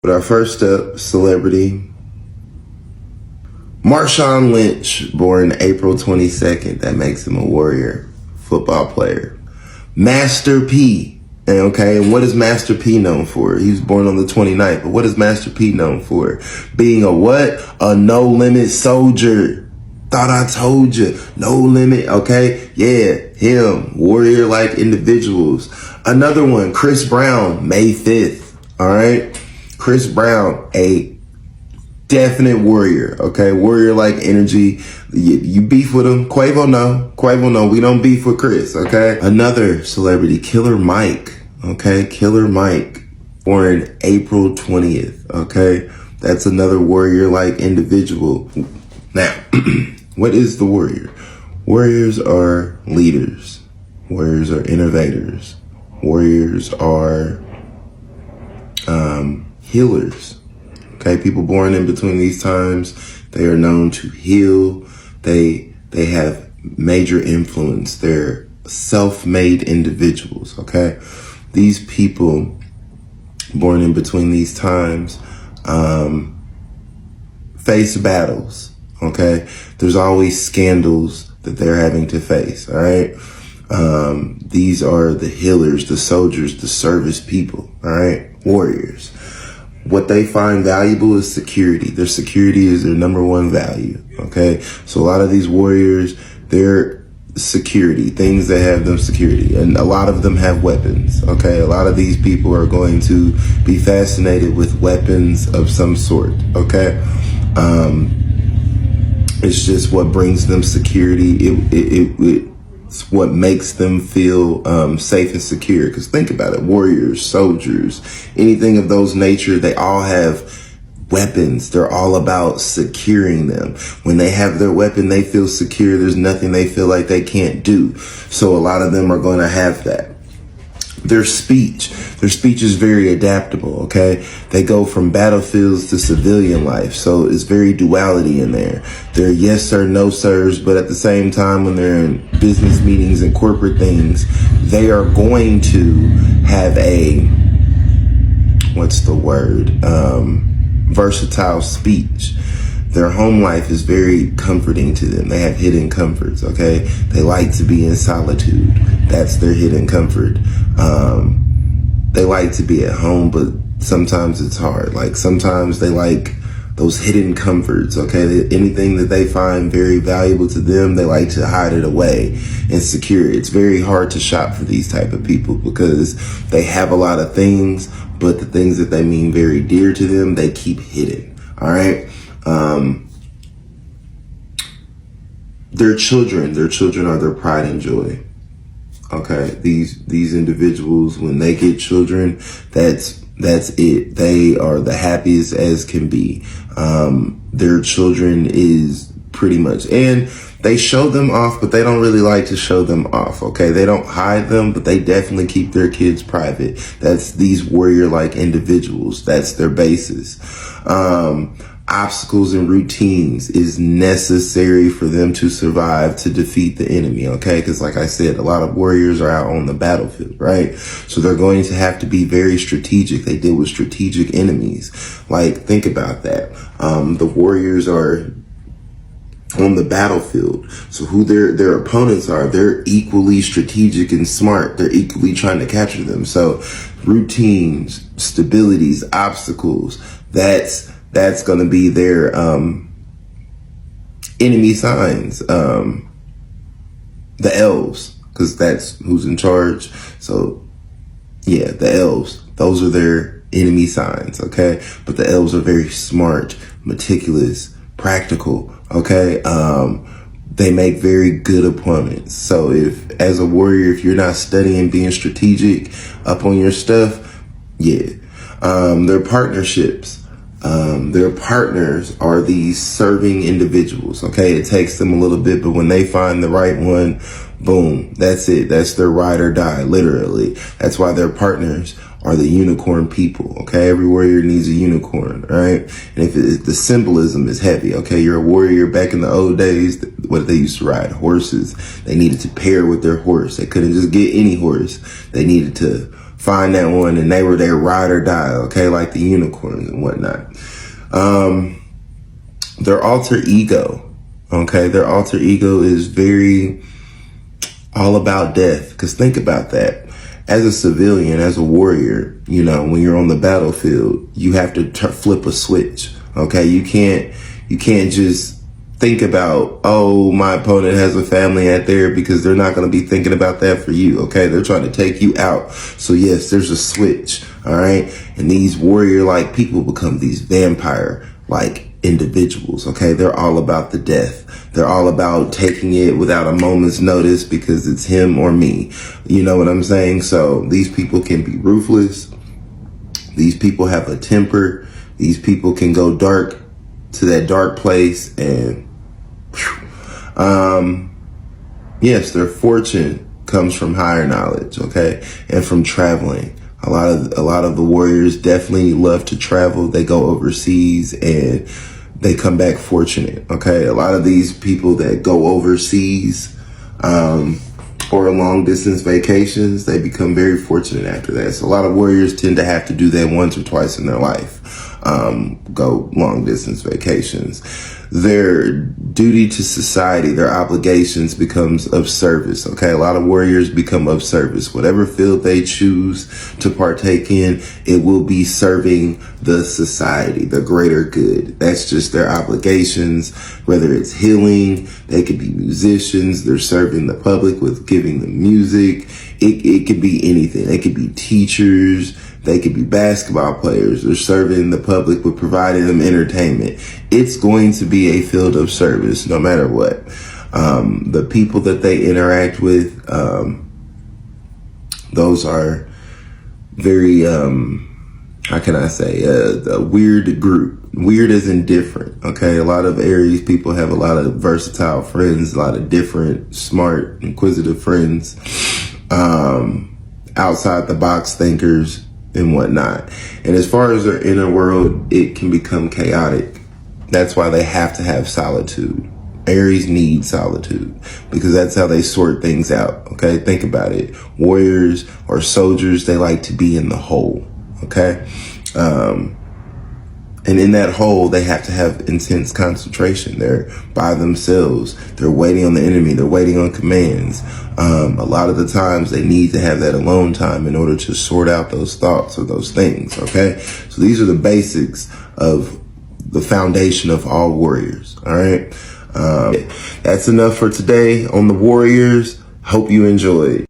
With our first up, celebrity, Marshawn Lynch, born April 22nd. That makes him a warrior, football player. Master P. And what is Master P known for? He was born on the 29th, but what is Master P known for? Being a what? A no-limit soldier. Thought I told you. No limit, okay? Yeah, him. Warrior-like individuals. Another one, Chris Brown, May 5th, all right? Chris Brown, a definite warrior, okay? Warrior-like energy. You beef with him. Quavo, no. We don't beef with Chris, okay? Another celebrity, Killer Mike, okay? Killer Mike, born April 20th, okay? That's another warrior-like individual. Now, what is the warrior? Warriors are leaders. Warriors are innovators. Warriors are healers. Okay, people born in between these times, they are known to heal. They have major influence. They're self-made individuals. Okay, these people born in between these times face battles. Okay, there's always scandals that they're having to face. All right. These are the healers, the soldiers, the service people. All right, warriors. What they find valuable is security. Their security is their number one value. Okay. So a lot of these warriors, they're security, things that have them security. And a lot of them have weapons. Okay. A lot of these people are going to be fascinated with weapons of some sort. Okay. It's just what brings them security. It's what makes them feel safe and secure. Because think about it, warriors, soldiers, anything of those nature, they all have weapons. They're all about securing them. When they have their weapon, they feel secure. There's nothing they feel like they can't do. So a lot of them are going to have that. Their speech is very adaptable, okay? They go from battlefields to civilian life, so it's very duality in there. They're yes sir, no sirs, but at the same time, when they're in business meetings and corporate things, they are going to have a, versatile speech. Their home life is very comforting to them. They have hidden comforts, okay? They like to be in solitude. That's their hidden comfort. They like to be at home, but sometimes it's hard. Like sometimes they like those hidden comforts, okay? Anything that they find very valuable to them, they like to hide it away and secure it. It's very hard to shop for these type of people because they have a lot of things, but the things that they mean very dear to them, they keep hidden, all right? Their children are their pride and joy. Okay. These individuals, when they get children, that's it. They are the happiest as can be. Their children is pretty much, and they show them off, but they don't really like to show them off. Okay. They don't hide them, but they definitely keep their kids private. That's these warrior-like individuals. That's their basis. Obstacles and routines is necessary for them to survive, to defeat the enemy, okay? Because like I said, a lot of warriors are out on the battlefield, right? So they're going to have to be very strategic. They deal with strategic enemies. Like, think about that. The warriors are on the battlefield. So who their opponents are, they're equally strategic and smart. They're equally trying to capture them. So routines, stabilities, obstacles, that's going to be their enemy signs. The elves, because that's who's in charge. So yeah, the elves, those are their enemy signs, okay? But the elves are very smart, meticulous, practical, okay? They make very good opponents. So if, as a warrior, if you're not studying, being strategic up on your stuff, yeah. Their partnerships. Their partners are these serving individuals. Okay. It takes them a little bit, but when they find the right one, boom, that's it. That's their ride or die, literally. That's why their partners are the unicorn people. Okay. Every warrior needs a unicorn, right? And if the symbolism is heavy, okay, you're a warrior. Back in the old days, what they used to ride? Horses. They needed to pair with their horse. They couldn't just get any horse. They needed to find that one, and they were their ride or die, okay, like the unicorns and whatnot. Their alter ego, okay, their alter ego is very all about death. Because think about that. As a civilian, as a warrior, you know, when you're on the battlefield, you have to flip a switch, okay? You can't just think about, oh, my opponent has a family out there, because they're not going to be thinking about that for you, okay? They're trying to take you out. So yes, there's a switch, all right? And these warrior-like people become these vampire-like individuals, okay? They're all about the death. They're all about taking it without a moment's notice, because it's him or me. You know what I'm saying? So these people can be ruthless. These people have a temper. These people can go dark to that dark place, and yes, their fortune comes from higher knowledge, okay, and from traveling. A lot of the warriors definitely love to travel. They go overseas and they come back fortunate, okay? A lot of these people that go overseas or long distance vacations, they become very fortunate after that. So a lot of warriors tend to have to do that once or twice in their life. Go long distance vacations. Their duty to society, their obligations becomes of service, okay? A lot of warriors become of service. Whatever field they choose to partake in, it will be serving the society, the greater good. That's just their obligations. Whether it's healing, they could be musicians, they're serving the public with giving them music. It could be anything. They could be teachers. They could be basketball players. They're serving the public with providing them entertainment. It's going to be a field of service no matter what. The people that they interact with, those are very, how can I say, a weird group. Weird as in different, okay? A lot of Aries people have a lot of versatile friends, a lot of different, smart, inquisitive friends, outside the box thinkers and whatnot. And as far as their inner world, it can become chaotic. That's why they have to have solitude. Aries need solitude, because that's how they sort things out, okay? Think about it. Warriors or soldiers, they like to be in the hole, okay? And in that hole, they have to have intense concentration. They're by themselves. They're waiting on the enemy. They're waiting on commands. A lot of the times they need to have that alone time in order to sort out those thoughts or those things, okay? So these are the basics of the foundation of all warriors, all right? That's enough for today on the Warriors. Hope you enjoyed.